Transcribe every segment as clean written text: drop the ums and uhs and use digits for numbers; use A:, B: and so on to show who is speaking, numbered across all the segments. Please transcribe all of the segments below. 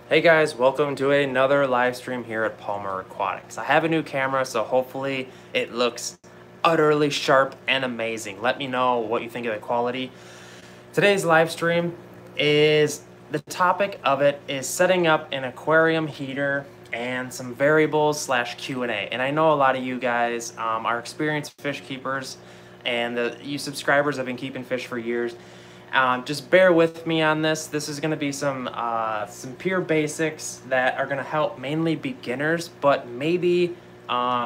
A: Hey guys, welcome to another live stream here at Palmer Aquatics. I have a new camera, so hopefully it looks utterly sharp and amazing. Let me know what you think of the quality. Today's live stream the topic of it is setting up an aquarium heater and some variables slash Q&A. And I know a lot of you guys are experienced fish keepers, and you subscribers have been keeping fish for years. Just bear with me on this. This is going to be some pure basics that are going to help mainly beginners, but maybe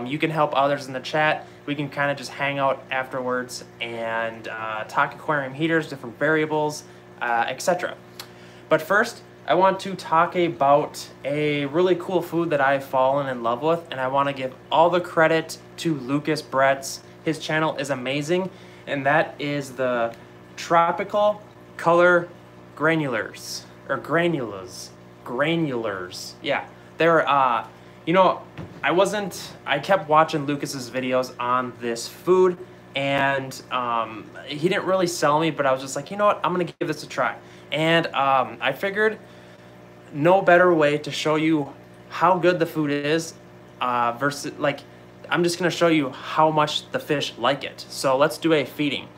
A: you can help others in the chat. We can kind of just hang out afterwards and talk aquarium heaters, different variables, etc. But first, I want to talk about a really cool food that I've fallen in love with, and I want to give all the credit to Lucas Bretts. His channel is amazing, and that is the Tropical Color Granulars, or granulars. Yeah, they're I kept watching Lucas's videos on this food, and he didn't really sell me, but I was just like, you know what, I'm gonna give this a try. And I figured no better way to show you how good the food is versus, like, I'm just gonna show you how much the fish like it. So let's do a feeding.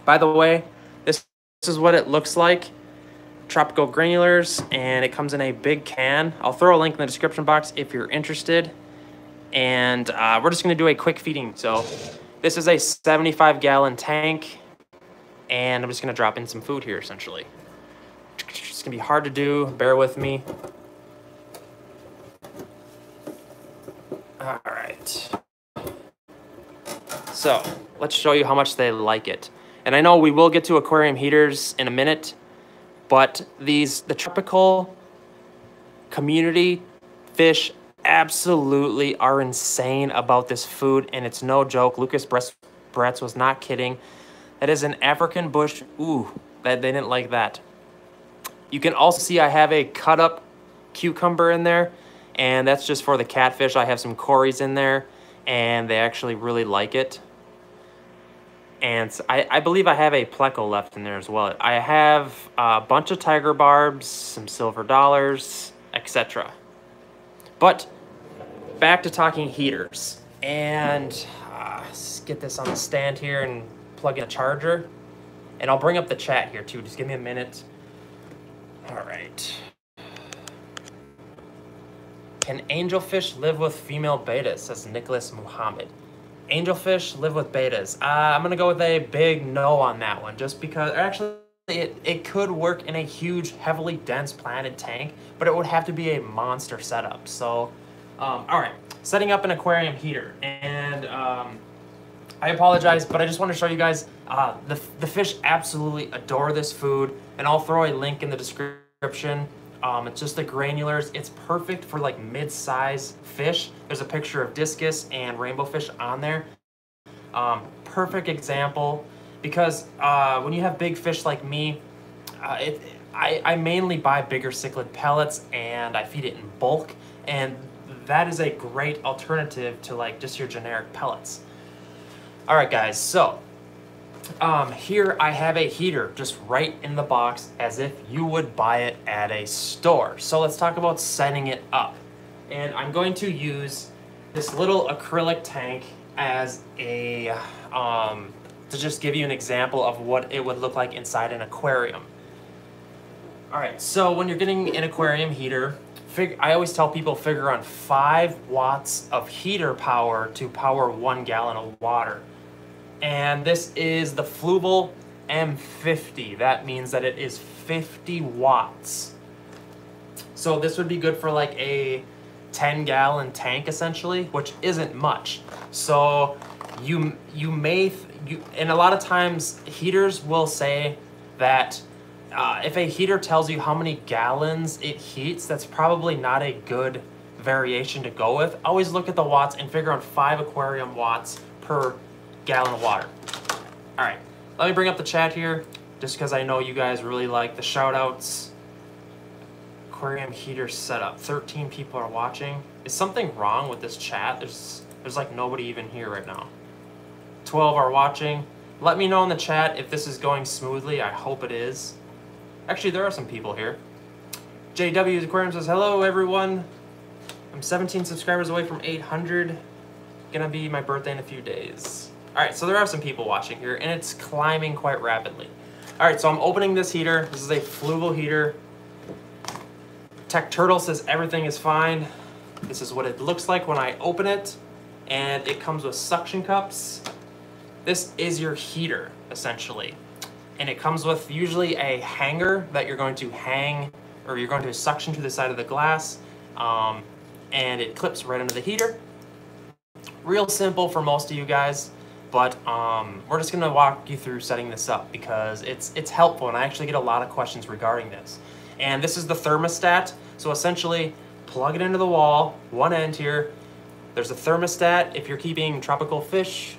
A: By the way, this is what it looks like. Tropical granulars, and it comes in a big can. I'll throw a link in the description box if you're interested. And we're just gonna do a quick feeding. So this is a 75-gallon tank, and I'm just gonna drop in some food here essentially. It's gonna be hard to do, bear with me. All right. So let's show you how much they like it. And I know we will get to aquarium heaters in a minute, but the tropical community fish absolutely are insane about this food, and it's no joke. Lucas Bretts was not kidding. That is an African bush. Ooh, they didn't like that. You can also see I have a cut up cucumber in there, and that's just for the catfish. I have some cories in there, and they actually really like it. And I believe I have a pleco left in there as well. I have a bunch of tiger barbs, some silver dollars, etc. But back to talking heaters. And let's get this on the stand here and plug in a charger. And I'll bring up the chat here too. Just give me a minute. All right. Can angelfish live with female bettas? Says Nicholas Muhammad. Angelfish live with bettas. I'm gonna go with a big no on that one, just because actually it could work in a huge, heavily dense planted tank, but it would have to be a monster setup. So, all right, setting up an aquarium heater, and I apologize, but I just want to show you guys the fish absolutely adore this food, and I'll throw a link in the description. It's just the granulars. It's perfect for like mid-size fish. There's a picture of discus and rainbow fish on there. Perfect example, because when you have big fish like me, I mainly buy bigger cichlid pellets and I feed it in bulk, and that is a great alternative to like just your generic pellets. All right, guys, so here I have a heater just right in the box as if you would buy it at a store. So let's talk about setting it up. And I'm going to use this little acrylic tank as a, to just give you an example of what it would look like inside an aquarium. All right, so when you're getting an aquarium heater, I always tell people figure on 5 watts of heater power to power 1 gallon of water. And this is the Fluval M50. That means that it is 50 watts. So this would be good for like a 10-gallon tank essentially, which isn't much. So and a lot of times heaters will say that if a heater tells you how many gallons it heats, that's probably not a good variation to go with. Always look at the watts and figure on 5 aquarium watts per gallon of water. All right, let me bring up the chat here, just because I know you guys really like the shout outs. Aquarium heater setup. 13 people are watching. Is something wrong with this chat? There's like nobody even here right now. 12 are watching. Let me know in the chat if this is going smoothly. I hope it is. Actually, there are some people here. JW's Aquarium says, hello everyone. I'm 17 subscribers away from 800. Gonna be my birthday in a few days. All right, so there are some people watching here and it's climbing quite rapidly. All right, so I'm opening this heater. This is a fluval heater. Tech Turtle says everything is fine. This is what it looks like when I open it, and it comes with suction cups. This is your heater, essentially. And it comes with usually a hanger that you're going to hang, or you're going to suction to the side of the glass, and it clips right into the heater. Real simple for most of you guys, but we're just gonna walk you through setting this up because it's helpful, and I actually get a lot of questions regarding this. And this is the thermostat. So essentially, plug it into the wall, one end here. There's a thermostat. If you're keeping tropical fish,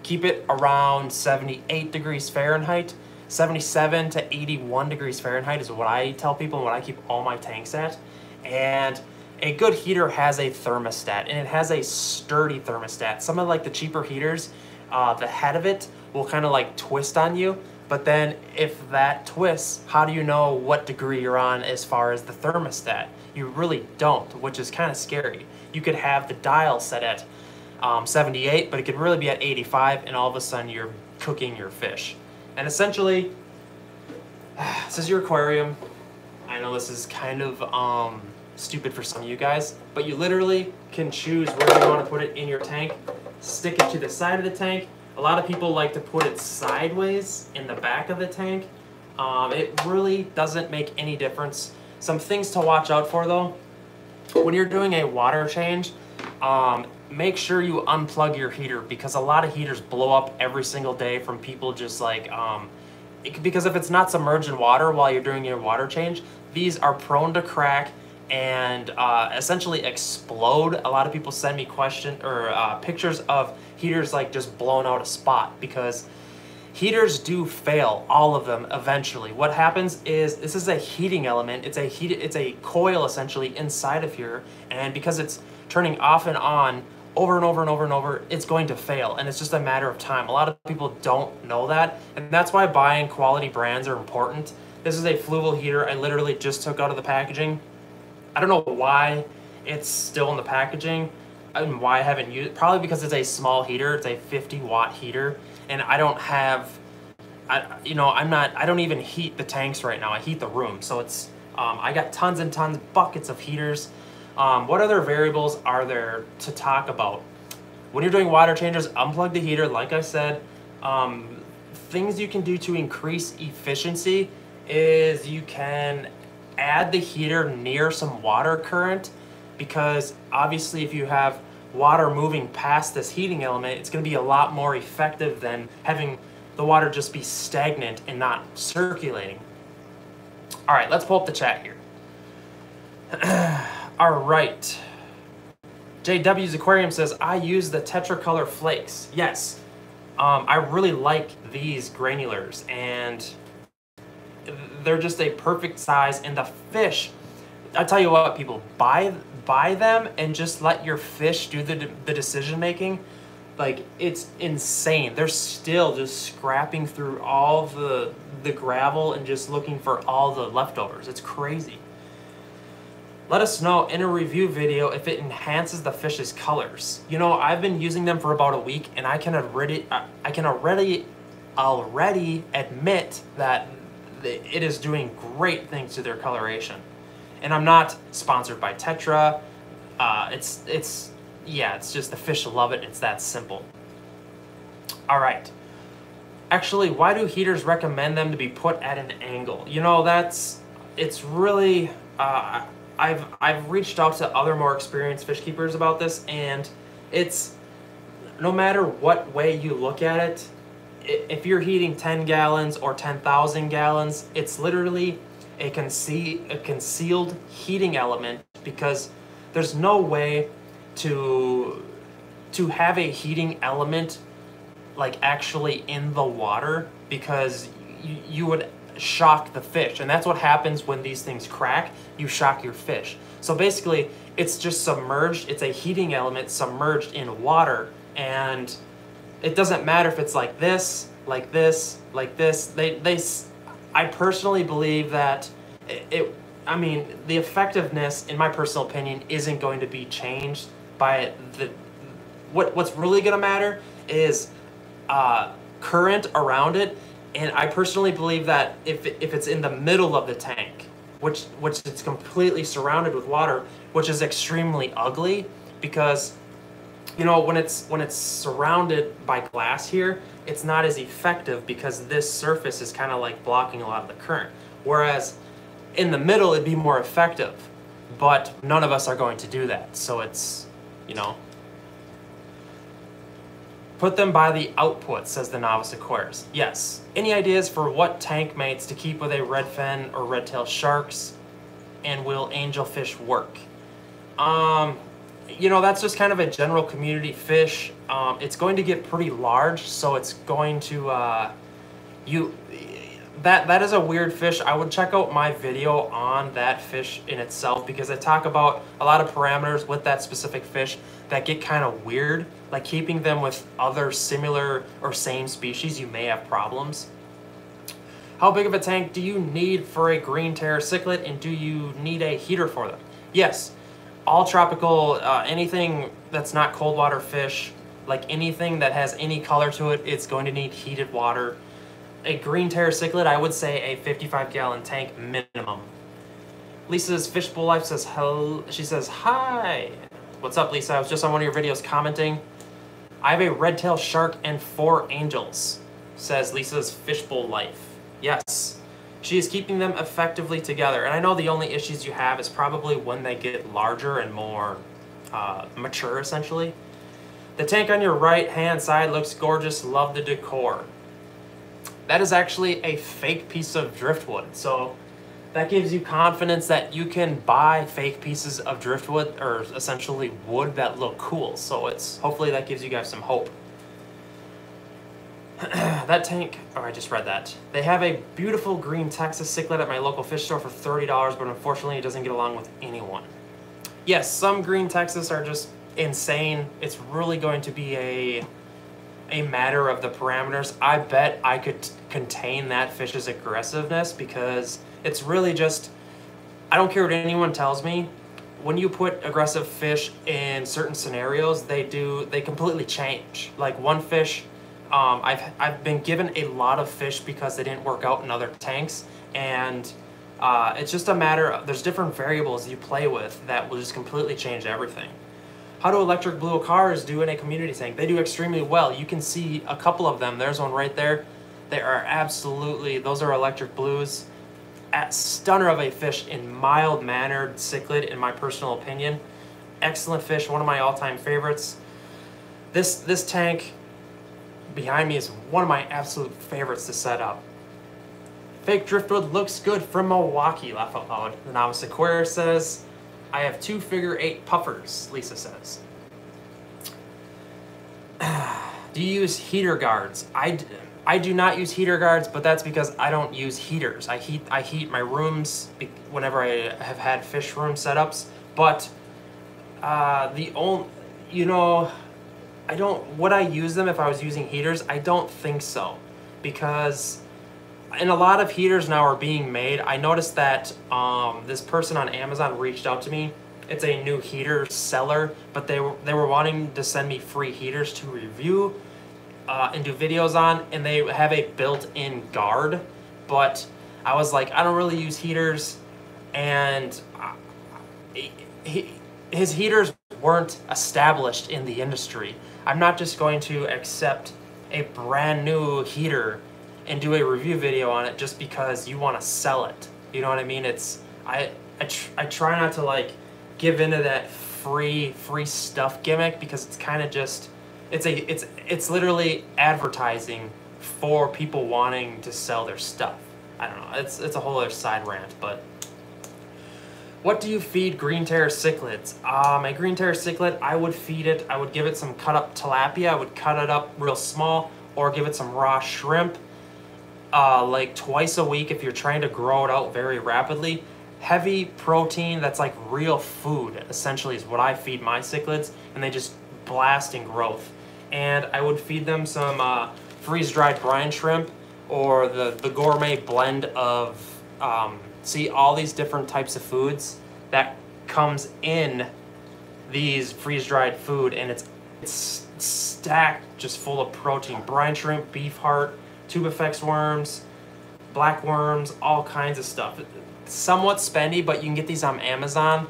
A: keep it around 78 degrees Fahrenheit. 77 to 81 degrees Fahrenheit is what I tell people and what I keep all my tanks at. And a good heater has a thermostat, and it has a sturdy thermostat. Some of like the cheaper heaters, the head of it will kind of like twist on you. But then if that twists, how do you know what degree you're on as far as the thermostat? You really don't, which is kind of scary. You could have the dial set at 78, but it could really be at 85, and all of a sudden you're cooking your fish. And essentially, this is your aquarium. I know this is kind of stupid for some of you guys, but you literally can choose where you want to put it in your tank, stick it to the side of the tank. A lot of people like to put it sideways in the back of the tank. It really doesn't make any difference. Some things to watch out for though, when you're doing a water change, make sure you unplug your heater, because a lot of heaters blow up every single day from people just like, because if it's not submerged in water while you're doing your water change, these are prone to crack and essentially explode. A lot of people send me pictures of heaters like just blown out a spot, because heaters do fail, all of them eventually. What happens is this is a heating element. It's a coil essentially inside of here, and because it's turning off and on over and over and over and over, it's going to fail, and it's just a matter of time. A lot of people don't know that, and that's why buying quality brands are important. This is a fluval heater I literally just took out of the packaging. I don't know why it's still in the packaging and why I haven't used it. Probably because it's a small heater. It's a 50-watt heater, and I don't have, I don't even heat the tanks right now. I heat the room, so it's I got tons and tons, buckets of heaters. What other variables are there to talk about? When you're doing water changes, unplug the heater, like I said. Things you can do to increase efficiency is you can add the heater near some water current, because obviously if you have water moving past this heating element, it's going to be a lot more effective than having the water just be stagnant and not circulating. All right, let's pull up the chat here. All right. JW's Aquarium says, I use the Tetracolor flakes. Yes, I really like these granulars, and they're just a perfect size. And the fish, I tell you what, people, buy them and just let your fish do the decision making. Like, it's insane. They're still just scrapping through all the gravel and just looking for all the leftovers. It's crazy. Let us know in a review video if it enhances the fish's colors. You know, I've been using them for about a week, and I can already admit that it is doing great things to their coloration. And I'm not sponsored by Tetra. It's just the fish love it. It's that simple. All right. Actually, why do heaters recommend them to be put at an angle? You know, it's really, I've reached out to other more experienced fish keepers about this, and it's, no matter what way you look at it, if you're heating 10 gallons or 10,000 gallons, it's literally a concealed heating element, because there's no way to have a heating element like actually in the water, because you would shock the fish, and that's what happens when these things crack. You shock your fish. So basically it's just submerged. It's a heating element submerged in water, and it doesn't matter if it's like this, like this, like this. I personally believe that I mean, the effectiveness, in my personal opinion, isn't going to be changed by the. What's really going to matter is current around it, and I personally believe that if it's in the middle of the tank, which it's completely surrounded with water, which is extremely ugly because, you know, when it's surrounded by glass here, it's not as effective because this surface is kind of like blocking a lot of the current. Whereas in the middle, it'd be more effective, but none of us are going to do that. So it's, you know, put them by the output, says the novice aquarist. Yes. Any ideas for what tank mates to keep with a redfin or red-tailed sharks, and will angelfish work? You know, that's just kind of a general community fish. It's going to get pretty large, so it's going to that is a weird fish. I would check out my video on that fish in itself because I talk about a lot of parameters with that specific fish that get kind of weird. Like keeping them with other similar or same species, you may have problems. How big of a tank do you need for a green terror cichlid, and do you need a heater for them? Yes, all tropical, anything that's not cold water fish, like anything that has any color to it, it's going to need heated water. A green terror cichlid, I would say a 55-gallon tank minimum. Lisa's Fishbowl Life says hello. She says hi. What's up, Lisa? I was just on one of your videos commenting. I have a red-tailed shark and 4 angels, says Lisa's Fishbowl Life. Yes, she is keeping them effectively together. And I know the only issues you have is probably when they get larger and more mature, essentially. The tank on your right-hand side looks gorgeous. Love the decor. That is actually a fake piece of driftwood. So that gives you confidence that you can buy fake pieces of driftwood, or essentially wood, that look cool. So it's, hopefully that gives you guys some hope. That tank, oh, I just read that. They have a beautiful green Texas cichlid at my local fish store for $30, but unfortunately it doesn't get along with anyone. Yes, some green Texas are just insane. It's really going to be a matter of the parameters. I bet I could contain that fish's aggressiveness because it's really just, I don't care what anyone tells me, when you put aggressive fish in certain scenarios, they completely change. Like one fish, I've been given a lot of fish because they didn't work out in other tanks, and it's just a matter of, there's different variables you play with that will just completely change everything. How do electric blue cars do in a community tank? They do extremely well. You can see a couple of them. There's one right there. They are absolutely, those are electric blues. Stunner of a fish in mild-mannered cichlid, in my personal opinion. Excellent fish, one of my all-time favorites. This tank behind me is one of my absolute favorites to set up. Fake driftwood looks good from Milwaukee, laugh out loud. The novice aquarist says, I have 2 figure-8 puffers, Lisa says. Do you use heater guards? I do not use heater guards, but that's because I don't use heaters. I heat my rooms whenever I have had fish room setups, but would I use them if I was using heaters? I don't think so, because and a lot of heaters now are being made. I noticed that this person on Amazon reached out to me. It's a new heater seller, but they were wanting to send me free heaters to review and do videos on, and they have a built-in guard. But I was like, I don't really use heaters, and his heaters weren't established in the industry. I'm not just going to accept a brand new heater and do a review video on it just because you want to sell it. You know what I mean? It's I try not to like give into that free stuff gimmick, because it's kind of just it's literally advertising for people wanting to sell their stuff. I don't know. It's a whole other side rant, but what do you feed green terror cichlids? A green terror cichlid, I would feed it. I would give it some cut up tilapia. I would cut it up real small, or give it some raw shrimp. Like twice a week if you're trying to grow it out very rapidly. Heavy protein that's like real food, essentially, is what I feed my cichlids, and they just blast in growth. And I would feed them some freeze-dried brine shrimp, or the gourmet blend of see all these different types of foods that comes in these freeze-dried food, and it's stacked just full of protein. Brine shrimp, beef heart, tubifex worms, black worms, all kinds of stuff. Somewhat spendy, but you can get these on Amazon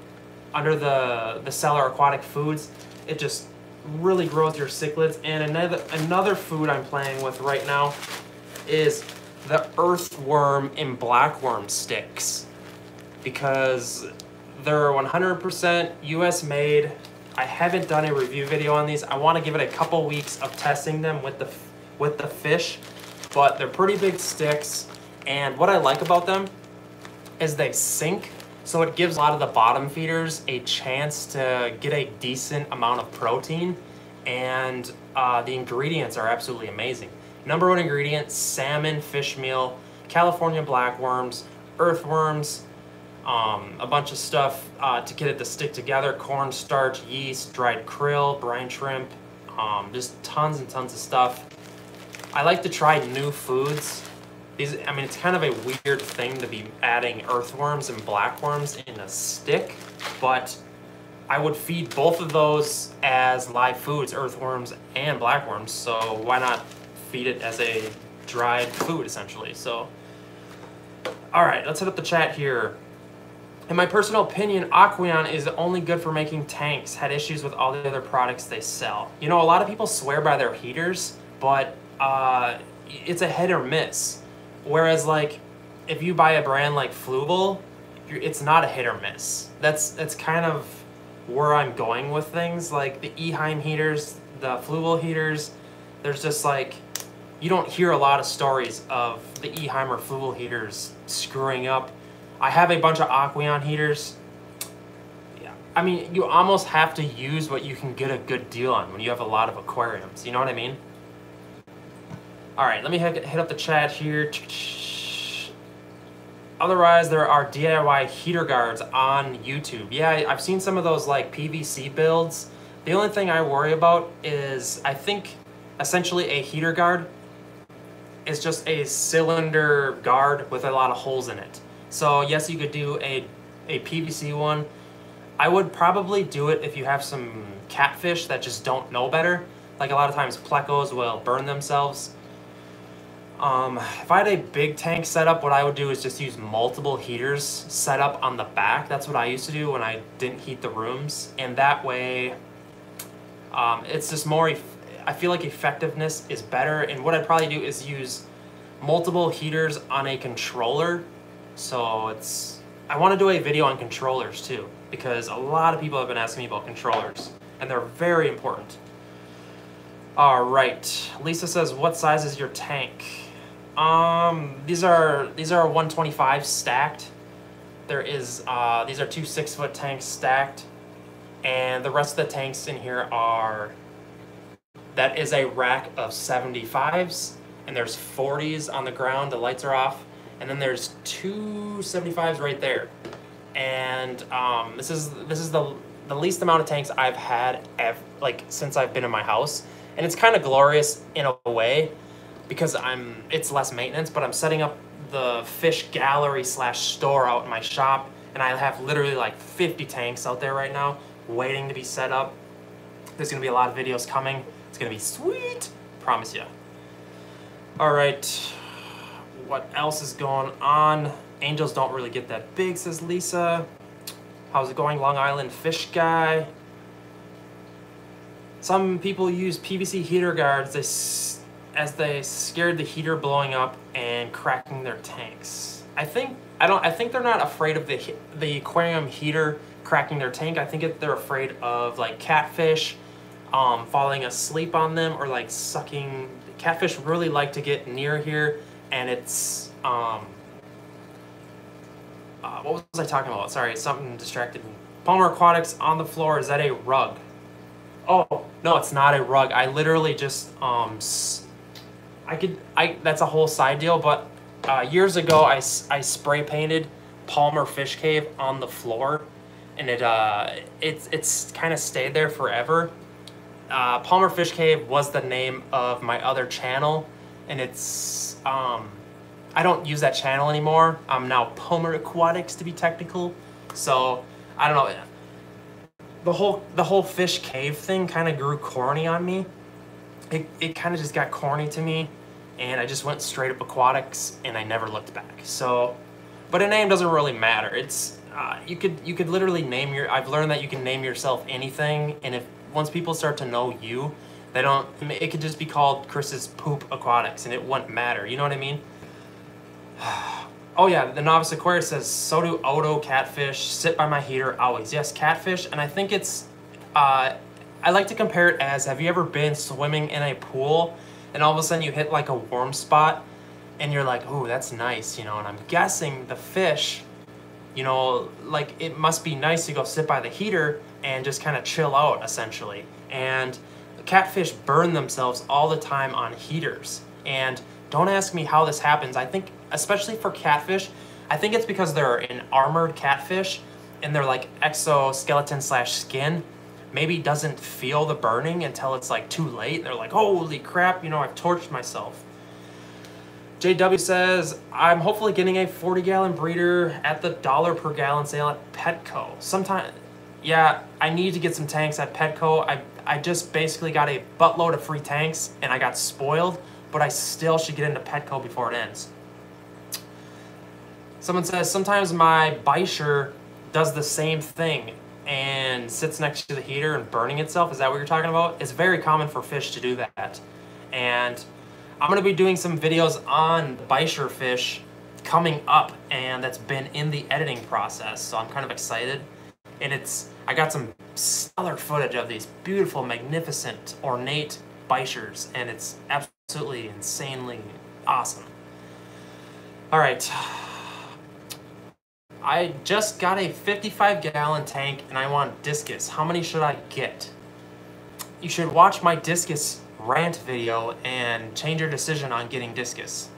A: under the seller Aquatic Foods. It just really grows your cichlids. And another food I'm playing with right now is the earthworm and blackworm sticks, because they're 100% US made. I haven't done a review video on these. I want to give it a couple weeks of testing them with the fish, but they're pretty big sticks. And what I like about them is they sink, so it gives a lot of the bottom feeders a chance to get a decent amount of protein, and the ingredients are absolutely amazing. Number one ingredient, salmon, fish meal, California blackworms, earthworms, a bunch of stuff to get it to stick together, cornstarch, yeast, dried krill, brine shrimp, just tons and tons of stuff. I like to try new foods. I mean, it's kind of a weird thing to be adding earthworms and blackworms in a stick, but I would feed both of those as live foods, earthworms and blackworms, so why not feed it as a dried food, essentially. So, all right, let's hit up the chat here. In my personal opinion, Aquarium is only good for making tanks. Had issues with all the other products they sell. You know, a lot of people swear by their heaters, but it's a hit or miss. Whereas, like, if you buy a brand like Fluval, it's not a hit or miss. That's kind of where I'm going with things. Like the Eheim heaters, the Fluval heaters, there's just like, you don't hear a lot of stories of the Eheim or Fluval heaters screwing up. I have a bunch of Aquarium heaters. Yeah, I mean, you almost have to use what you can get a good deal on when you have a lot of aquariums. You know what I mean? All right, let me hit up the chat here. Otherwise, there are DIY heater guards on YouTube. Yeah, I've seen some of those like PVC builds. The only thing I worry about is, I think essentially a heater guard is just a cylinder guard with a lot of holes in it. So yes, you could do a PVC one. I would probably do it if you have some catfish that just don't know better. Like a lot of times plecos will burn themselves. If I had a big tank setup, what I would do is just use multiple heaters set up on the back. That's what I used to do when I didn't heat the rooms. And that way, it's just more, I feel like effectiveness is better. And what I'd probably do is use multiple heaters on a controller. So I want to do a video on controllers too, because a lot of people have been asking me about controllers, and they're very important. All right, Lisa says, what size is your tank? These are 125 stacked. These are two 6-foot tanks stacked, and the rest of the tanks in here that is a rack of 75s, and there's 40s on the ground, the lights are off, and then there's two 75s right there. And this is the least amount of tanks I've had since I've been in my house. And it's kind of glorious in a way, because it's less maintenance, but I'm setting up the fish gallery / store out in my shop, and I have literally like 50 tanks out there right now waiting to be set up. There's gonna be a lot of videos coming. It's gonna be sweet, promise you. All right, what else is going on? Angels don't really get that big, says Lisa. How's it going, Long Island fish guy? Some people use PVC heater guards as they scared the heater blowing up and cracking their tanks. I think they're not afraid of the aquarium heater cracking their tank. I think they're afraid of like catfish falling asleep on them, or like sucking. Catfish really like to get near here, and it's what was I talking about? Sorry, something distracted me. Palmer Aquatics on the floor. Is that a rug? Oh, no, it's not a rug. I literally just, that's a whole side deal, but years ago, I spray painted Palmer Fish Cave on the floor, and it's kind of stayed there forever. Palmer Fish Cave was the name of my other channel, and I don't use that channel anymore. I'm now Pomer Aquatics to be technical. So I don't know. The whole fish cave thing kind of grew corny on me. It kind of just got corny to me, and I just went straight up aquatics, and I never looked back. So, but a name doesn't really matter. It's you could literally name your. I've learned that you can name yourself anything, and if once people start to know you, they don't. It could just be called Chris's Poop Aquatics, and it wouldn't matter. You know what I mean? Oh yeah, the Novice Aquarium says, so do Odo catfish, sit by my heater always. Yes, catfish, and I think it's, I like to compare it as, have you ever been swimming in a pool and all of a sudden you hit like a warm spot and you're like, ooh, that's nice, you know, and I'm guessing the fish, you know, like it must be nice to go sit by the heater and just kind of chill out essentially. And catfish burn themselves all the time on heaters. And don't ask me how this happens. I think, especially for catfish, I think it's because they're an armored catfish and they're like exoskeleton slash skin maybe doesn't feel the burning until it's like too late. They're like, holy crap, you know, I've torched myself. JW says, I'm hopefully getting a 40-gallon breeder at the $1 per gallon sale at Petco. Sometime, yeah, I need to get some tanks at Petco. I just basically got a buttload of free tanks and I got spoiled, but I still should get into Petco before it ends. Someone says, sometimes my Beischer does the same thing and sits next to the heater and burning itself. Is that what you're talking about? It's very common for fish to do that. And I'm going to be doing some videos on Beischer fish coming up, and that's been in the editing process, so I'm kind of excited. And I got some stellar footage of these beautiful, magnificent, ornate Beischers, and it's absolutely insanely awesome. All right. I just got a 55-gallon tank and I want Discus. How many should I get? You should watch my Discus rant video and change your decision on getting Discus.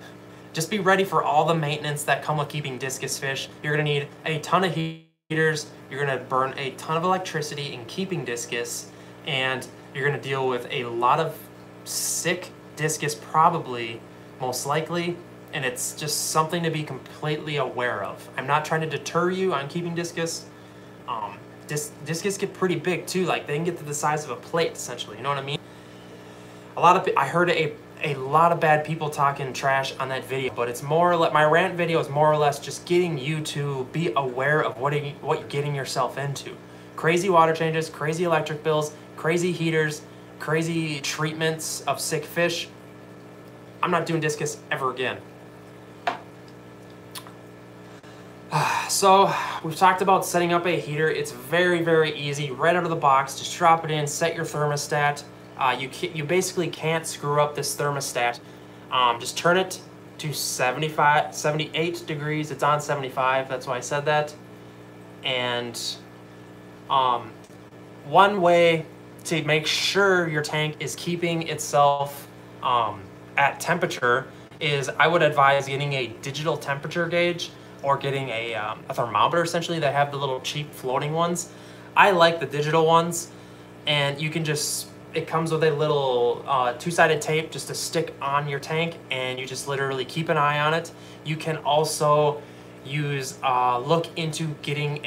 A: Just be ready for all the maintenance that come with keeping Discus fish. You're gonna need a ton of heaters, you're gonna burn a ton of electricity in keeping Discus, and you're gonna deal with a lot of sick Discus probably, most likely, and it's just something to be completely aware of. I'm not trying to deter you on keeping Discus. Discus get pretty big too, like they can get to the size of a plate essentially, you know what I mean? I heard a lot of bad people talking trash on that video, but it's more or less, my rant video is more or less just getting you to be aware of what you're getting yourself into. Crazy water changes, crazy electric bills, crazy heaters, crazy treatments of sick fish. I'm not doing Discus ever again. So we've talked about setting up a heater. It's very, very easy, right out of the box. Just drop it in, set your thermostat. You basically can't screw up this thermostat. Just turn it to 78 degrees. It's on 75, that's why I said that. And one way to make sure your tank is keeping itself at temperature is I would advise getting a digital temperature gauge or getting a thermometer essentially. They have the little cheap floating ones. I like the digital ones, and you can just, it comes with a little two-sided tape just to stick on your tank, and you just literally keep an eye on it. You can also use look into getting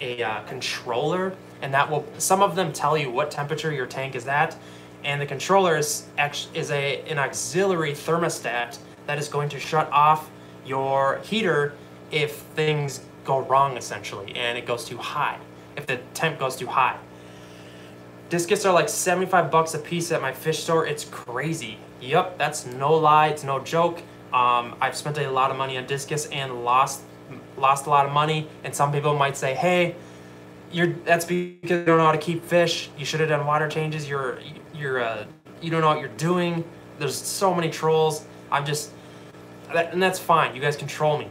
A: a controller, and that will, some of them tell you what temperature your tank is at, and the controller is an auxiliary thermostat that is going to shut off your heater if things go wrong essentially and it goes too high, if the temp goes too high. Discus are like 75 bucks a piece at my fish store. It's crazy. Yep, that's no lie, it's no joke. I've spent a lot of money on Discus and lost a lot of money, and some people might say, hey, that's because you don't know how to keep fish. You should have done water changes. You don't know what you're doing. There's so many trolls. And that's fine. You guys control me.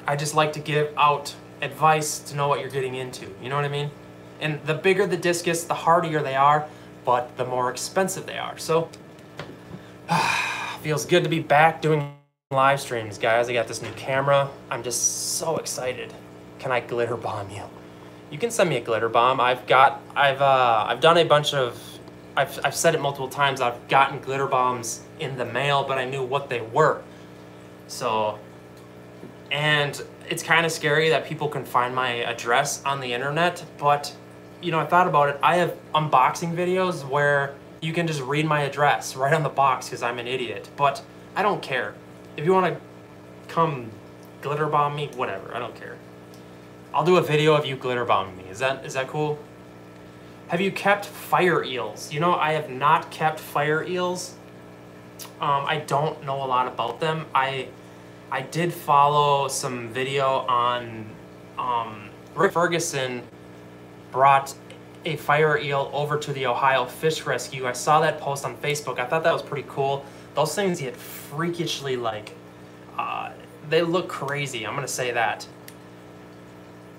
A: I just like to give out advice to know what you're getting into. You know what I mean? And the bigger the Discus, the hardier they are, but the more expensive they are. So, feels good to be back doing live streams, guys. I got this new camera. I'm just so excited. Can I glitter bomb you? You can send me a glitter bomb. I've done a bunch of, I've said it multiple times. I've gotten glitter bombs in the mail, but I knew what they were. So, and it's kind of scary that people can find my address on the internet, but you know, I thought about it. I have unboxing videos where you can just read my address right on the box because I'm an idiot, but I don't care. If you want to come glitter bomb me, whatever, I don't care. I'll do a video of you glitter bombing me. Is that cool? Have you kept fire eels? You know, I have not kept fire eels. I don't know a lot about them. I did follow some video on Rick Ferguson brought a fire eel over to the Ohio Fish Rescue. I saw that post on Facebook. I thought that was pretty cool. Those things get freakishly like, they look crazy. I'm gonna say that.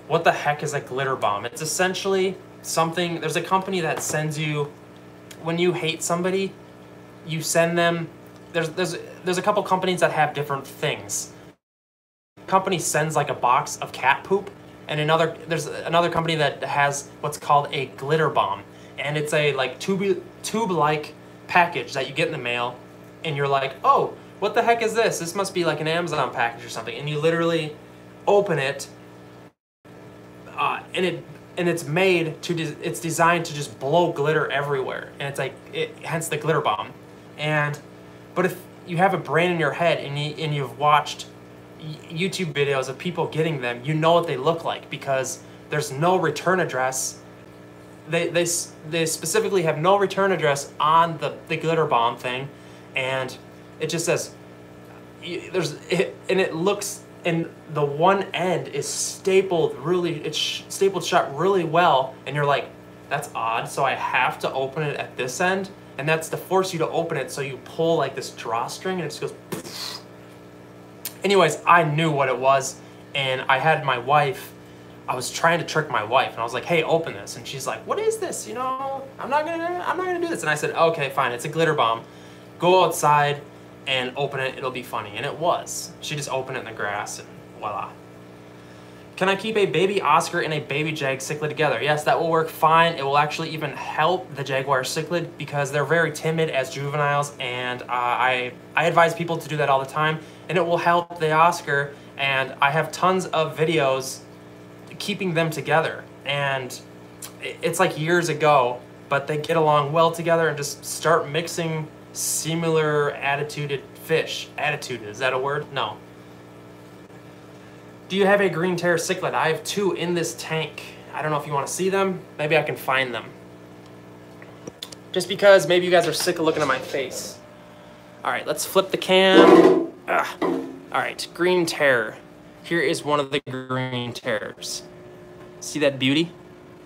A: What the heck is a glitter bomb? It's essentially something, there's a company that sends you, when you hate somebody, you send them, there's a couple companies that have different things. Company sends like a box of cat poop, and there's another company that has what's called a glitter bomb, and it's a like tube-like package that you get in the mail, and you're like, oh, what the heck is this? This must be like an Amazon package or something, and you literally open it, and it's made to it's designed to just blow glitter everywhere, and it's like hence the glitter bomb. But if you have a brain in your head and you've watched YouTube videos of people getting them, you know what they look like because there's no return address. They specifically have no return address on the glitter bomb thing, and it just says and it looks, and the one end is stapled stapled shut really well, and you're like, that's odd, so I have to open it at this end, and that's to force you to open it, so you pull like this drawstring and it just goes poof. Anyways, I knew what it was, and I had my wife, I was trying to trick my wife, and I was like, hey, open this, and she's like, what is this? You know, I'm not gonna do this. And I said, okay, fine, it's a glitter bomb. Go outside and open it, it'll be funny. And it was. She just opened it in the grass, and voila. Can I keep a baby Oscar and a baby Jag cichlid together? Yes, that will work fine. It will actually even help the Jaguar cichlid because they're very timid as juveniles, and I advise people to do that all the time, and it will help the Oscar, and I have tons of videos keeping them together, and it's like years ago, but they get along well together and just start mixing similar attituded fish. Attitude, is that a word? No. Do you have a green terror cichlid? I have 2 in this tank. I don't know if you want to see them. Maybe I can find them. Just because maybe you guys are sick of looking at my face. All right, let's flip the cam. All right, green terror. Here is one of the green terrors. See that beauty?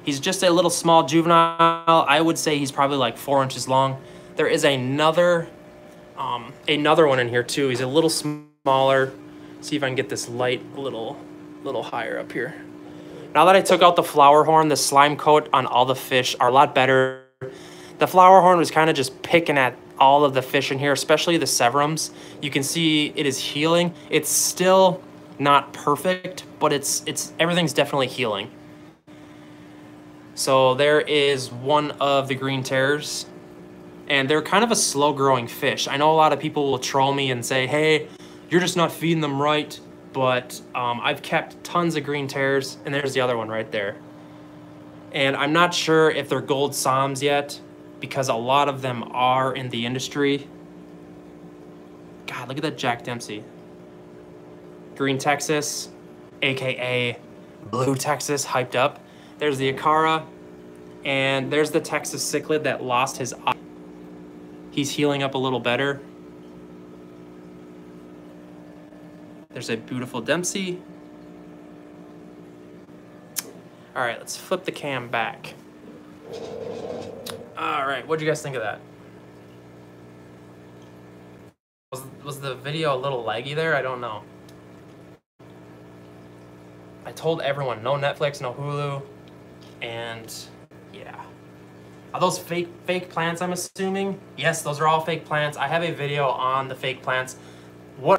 A: He's just a little small juvenile. I would say he's probably like 4 inches long. There is another one in here too. He's a little smaller. See if I can get this light a little higher up here. Now that I took out the flower horn, the slime coat on all the fish are a lot better. The flower horn was kind of just picking at all of the fish in here, especially the severums. You can see it is healing. It's still not perfect, but everything's definitely healing. So there is one of the green terrors, and they're kind of a slow growing fish. I know a lot of people will troll me and say, hey, you're just not feeding them right, but I've kept tons of green terrors, and there's the other one right there. And I'm not sure if they're gold Psalms yet, because a lot of them are in the industry. God, look at that Jack Dempsey. Green Texas, AKA Blue Texas, hyped up. There's the Acara, and there's the Texas cichlid that lost his eye. He's healing up a little better. There's a beautiful Dempsey. All right, let's flip the cam back. All right, what'd you guys think of that? Was the video a little laggy there? I don't know. I told everyone, no Netflix, no Hulu, and yeah. Are those fake plants, I'm assuming? Yes, those are all fake plants. I have a video on the fake plants.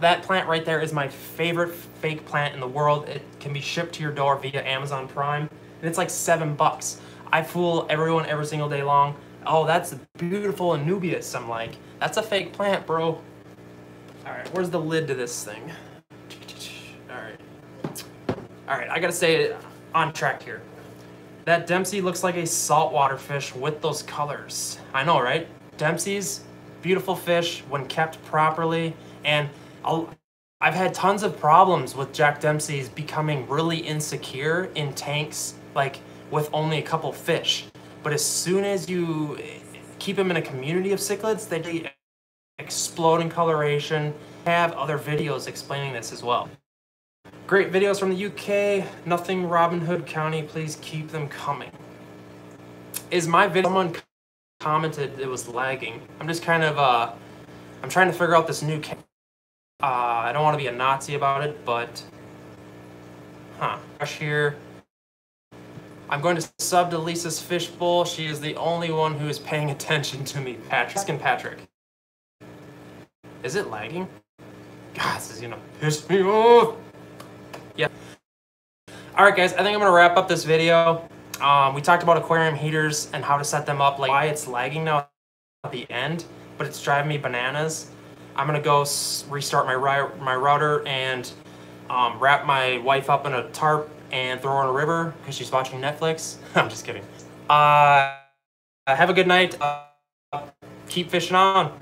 A: That plant right there is my favorite fake plant in the world. It can be shipped to your door via Amazon Prime, and it's like $7. I fool everyone every single day long. Oh, that's beautiful Anubias. I'm like, that's a fake plant, bro. Alright, where's the lid to this thing? Alright, I gotta say, on track here. That Dempsey looks like a saltwater fish with those colors. I know, right? Dempsey's beautiful fish when kept properly, and I've had tons of problems with Jack Dempsey's becoming really insecure in tanks, like with only a couple fish. But as soon as you keep them in a community of cichlids, they explode in coloration. I have other videos explaining this as well. Great videos from the UK, nothing Robin Hood County, please keep them coming. Is my video, someone commented it was lagging. I'm just kind of, I'm trying to figure out this new I don't want to be a Nazi about it, but, here. I'm going to sub to Lisa's Fishbowl. She is the only one who is paying attention to me. Patrick. Is it lagging? God, this is gonna piss me off. Yeah. Alright guys, I think I'm gonna wrap up this video. We talked about aquarium heaters and how to set them up, like why it's lagging now at the end, but it's driving me bananas. I'm gonna go restart my router and wrap my wife up in a tarp and throw her in a river because she's watching Netflix. I'm just kidding. Have a good night. Keep fishing on.